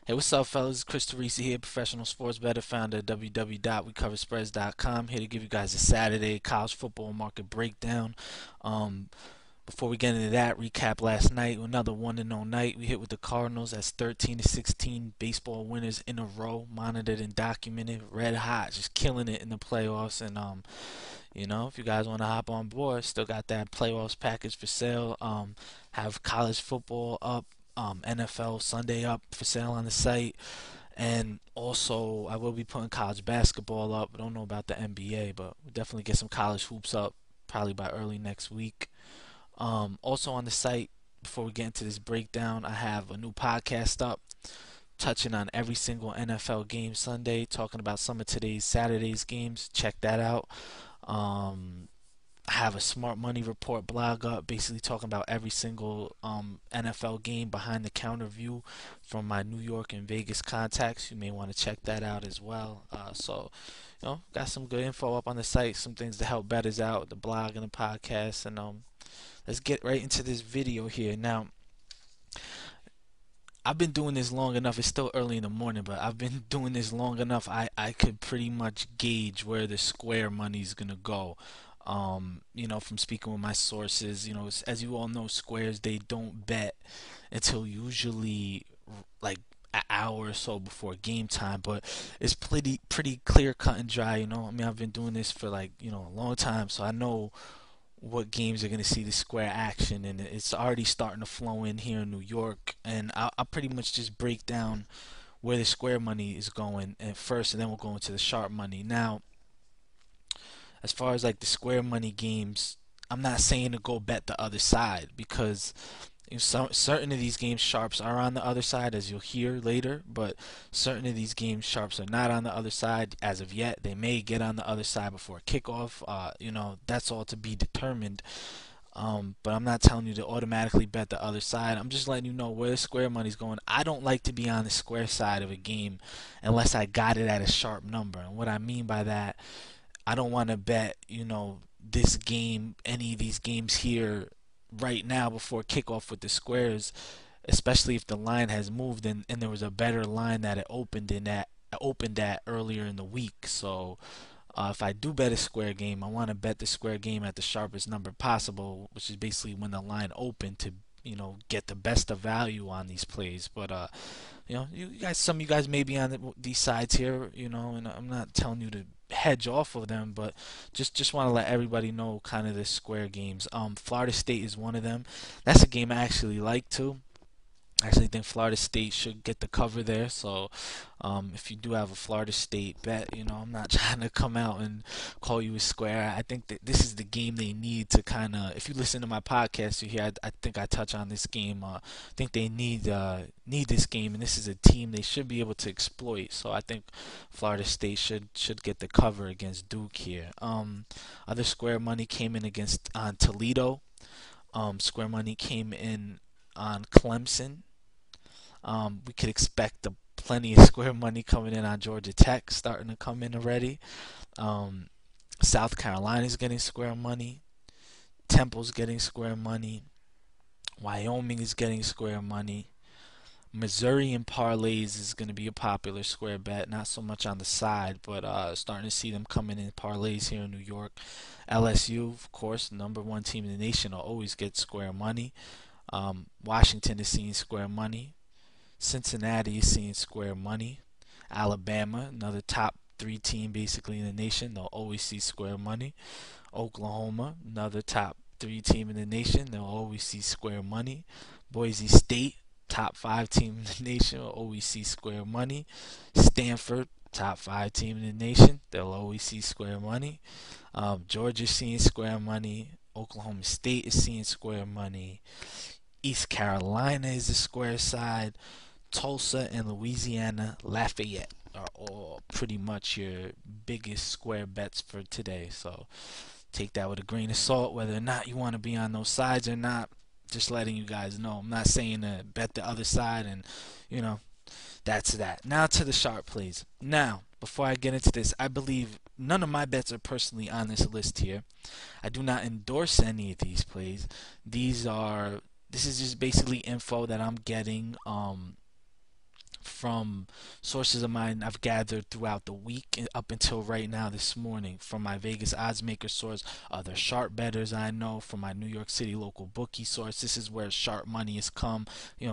Hey, what's up, fellas? Chris Teresi here, professional sports bettor, founder of www.wecoverspreads.com. Here to give you guys a Saturday college football market breakdown. Um, Before we get into that, recap last night, another 1-0 night. We hit with the Cardinals as 13 to 16 baseball winners in a row, monitored and documented, red hot, just killing it in the playoffs. And if you guys want to hop on board, still got that playoffs package for sale. Have college football up, NFL Sunday up for sale on the site, and also I will be putting college basketball up. I don't know about the NBA, but we'll definitely get some college hoops up probably by early next week. Also on the site, before we get into this breakdown, I have a new podcast up touching on every single NFL game Sunday, talking about some of today's Saturday's games. Check that out. Um, I have a Smart Money Report blog up, basically talking about every single NFL game behind the counter view from my New York and Vegas contacts. You may want to check that out as well. Got some good info up on the site, some things to help bettors out, the blog and the podcast, and let's get right into this video here. Now, I've been doing this long enough. It's still early in the morning, but I've been doing this long enough. I could pretty much gauge where the square money is gonna go. From speaking with my sources, as you all know, squares they don't bet until usually like an hour or so before game time, but it's pretty clear cut and dry. I mean, I've been doing this for a long time, so I know what games are going to see the square action, and it's already starting to flow in here in New York. And I'll pretty much just break down where the square money is going at first, and then we'll go into the sharp money. Now, as far as like the square money games, I'm not saying to go bet the other side because certain of these games sharps are on the other side, as you'll hear later, but certain of these games sharps are not on the other side as of yet. They may get on the other side before kickoff. That's all to be determined. But I'm not telling you to automatically bet the other side. I'm just letting you know where the square money's going. I don't like to be on the square side of a game unless I got it at a sharp number. And what I mean by that, I don't want to bet, this game, any of these games here right now before kickoff with the squares, especially if the line has moved and there was a better line that it opened at earlier in the week. So if I do bet a square game, I want to bet the square game at the sharpest number possible, which is basically when the line opened to get the best of value on these plays. But some of you guys may be on these sides here, and I'm not telling you to hedge off of them, but just want to let everybody know kind of the square games. Florida State is one of them. That's a game I actually like too. I actually think Florida State should get the cover there. So if you do have a Florida State bet, I'm not trying to come out and call you a square. I think that this is the game they need to kind of. If you listen to my podcast, you hear I think I touch on this game. I think they need this game, and this is a team they should be able to exploit. So I think Florida State should get the cover against Duke here. Other square money came in against on Toledo. Square money came in on Clemson. We could expect plenty of square money coming in on Georgia Tech, starting to come in already. South Carolina's getting square money. Temple's getting square money. Wyoming is getting square money. Missouri in parlays is going to be a popular square bet, not so much on the side, but starting to see them coming in parlays here in New York. LSU, of course, number one team in the nation, will always get square money. Washington is seeing square money. Cincinnati is seeing square money. Alabama, another top three team basically in the nation, they'll always see square money. Oklahoma, another top three team in the nation, they'll always see square money. Boise State, top five team in the nation, will always see square money. Stanford, top five team in the nation, they'll always see square money. Georgia's seeing square money. Oklahoma State is seeing square money. East Carolina is the square side. Tulsa and Louisiana Lafayette are all pretty much your biggest square bets for today. So take that with a grain of salt, whether or not you want to be on those sides or not. Just letting you guys know. I'm not saying to bet the other side, and that's that. Now to the sharp plays. Now, before I get into this, I believe none of my bets are personally on this list here. I do not endorse any of these plays. This is just basically info that I'm getting from sources of mine I've gathered throughout the week and up until right now this morning, from my Vegas odds maker source, other sharp bettors I know, from my New York City local bookie source. This is where sharp money has come.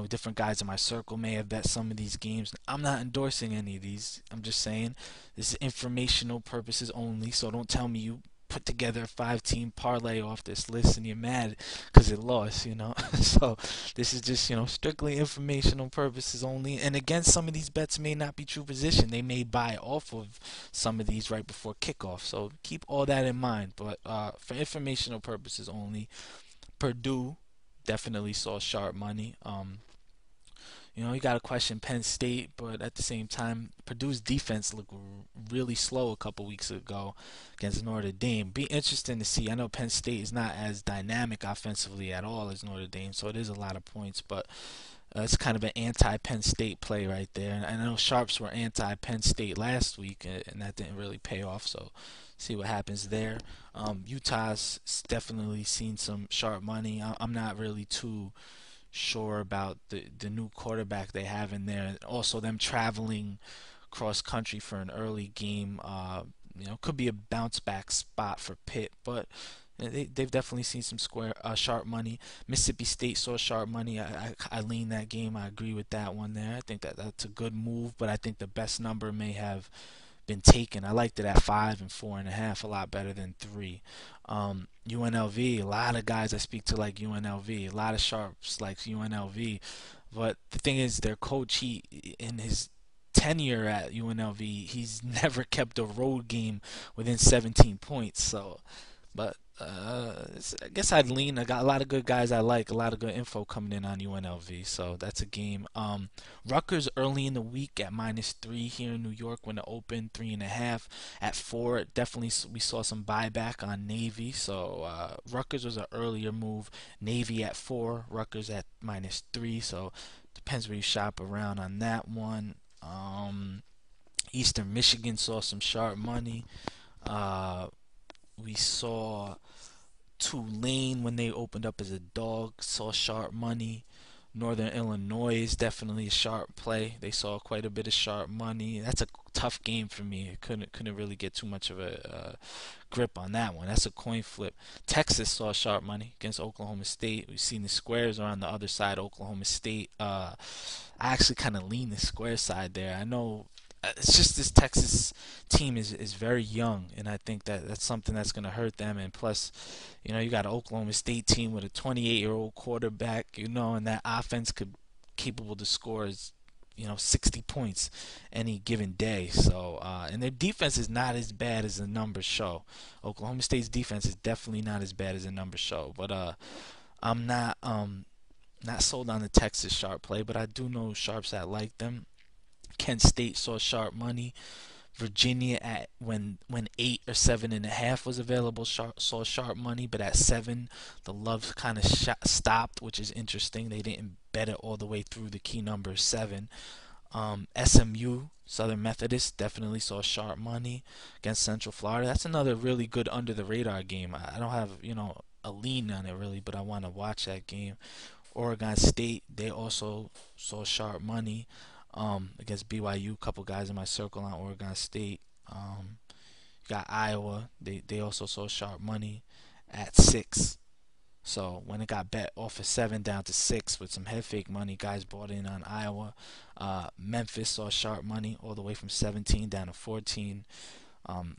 Different guys in my circle may have bet some of these games. I'm not endorsing any of these. I'm just saying this is informational purposes only. So don't tell me you put together a 5 team parlay off this list and you're mad because it lost. So this is just, strictly informational purposes only. And again, some of these bets may not be true position. They may buy off of some of these right before kickoff. So keep all that in mind. But for informational purposes only, Purdue definitely saw sharp money. You got to question Penn State, but at the same time, Purdue's defense looked really slow a couple weeks ago against Notre Dame. Be interesting to see. I know Penn State is not as dynamic offensively at all as Notre Dame, so it is a lot of points, but it's kind of an anti-Penn State play right there. And I know Sharps were anti-Penn State last week, and that didn't really pay off, so see what happens there. Utah's definitely seen some sharp money. I'm not really too sure about the new quarterback they have in there. Also, them traveling cross country for an early game, could be a bounce back spot for Pitt, but they've definitely seen some sharp money. Mississippi State saw sharp money. I lean that game. I agree with that one there. I think that's a good move, but I think the best number may have been taken. I liked it at 5 and 4.5, a lot better than 3. UNLV, a lot of guys I speak to like UNLV, a lot of sharps like UNLV, but the thing is, their coach, he in his tenure at UNLV, he's never kept a road game within 17 points. So, but I guess I'd lean. I got a lot of good guys I like, a lot of good info coming in on UNLV, so that's a game. Rutgers early in the week at -3 here in New York when it opened, 3.5 at 4. Definitely we saw some buyback on Navy, so Rutgers was an earlier move. Navy at 4, Rutgers at -3, so depends where you shop around on that one. Eastern Michigan saw some sharp money. We saw Tulane when they opened up as a dog, saw sharp money. Northern Illinois is definitely a sharp play. They saw quite a bit of sharp money. That's a tough game for me. I couldn't really get too much of a grip on that one. That's a coin flip. Texas saw sharp money against Oklahoma State. We've seen the squares are on the other side. Oklahoma State. I actually kind of lean the square side there. I know it's just this Texas team is very young, and I think that's something that's going to hurt them. And plus, you got an Oklahoma State team with a 28-year-old quarterback, and that offense could capable to score 60 points any given day. So, and their defense is not as bad as the numbers show. Oklahoma State's defense is definitely not as bad as the numbers show. But I'm not sold on the Texas sharp play, but I do know sharps that like them. Kent State saw sharp money. Virginia at when 8 or 7.5 was available saw sharp money, but at 7 the love kind of stopped, which is interesting. They didn't bet it all the way through the key number 7. SMU, Southern Methodist, definitely saw sharp money against Central Florida. That's another really good under the radar game. I don't have a lean on it really, but I want to watch that game. Oregon State, they also saw sharp money against BYU. Couple guys in my circle on Oregon State. You got Iowa. They also saw sharp money at 6. So when it got bet off of 7 down to 6 with some head fake money, guys bought in on Iowa. Memphis saw sharp money all the way from 17 down to 14.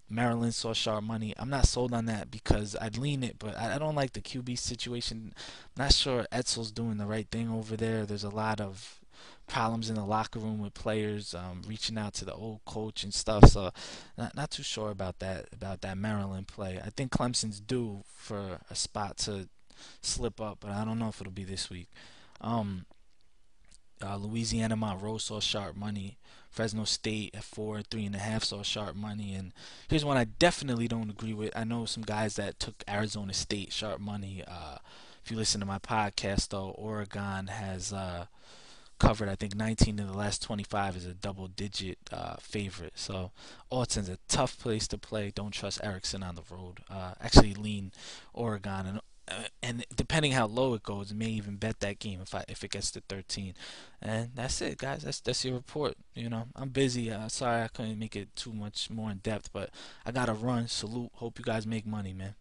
Maryland saw sharp money. I'm not sold on that because I'd lean it, but I don't like the QB situation. I'm not sure Etzel's doing the right thing over there. There's a lot of problems in the locker room with players reaching out to the old coach and stuff. So not too sure about that Maryland play. I think Clemson's due for a spot to slip up, but I don't know if it'll be this week. Louisiana Monroe saw sharp money. Fresno State at 4, 3.5 saw sharp money. And here's one I definitely don't agree with. I know some guys that took Arizona State sharp money. If you listen to my podcast, though, Oregon has covered, I think, 19 of the last 25 is a double-digit favorite. So Alton's a tough place to play. Don't trust Erickson on the road. Actually lean Oregon. And and depending how low it goes, may even bet that game if it gets to 13. And that's it, guys. That's your report. I'm busy. Sorry I couldn't make it too much more in depth, but I gotta run. Salute. Hope you guys make money, man.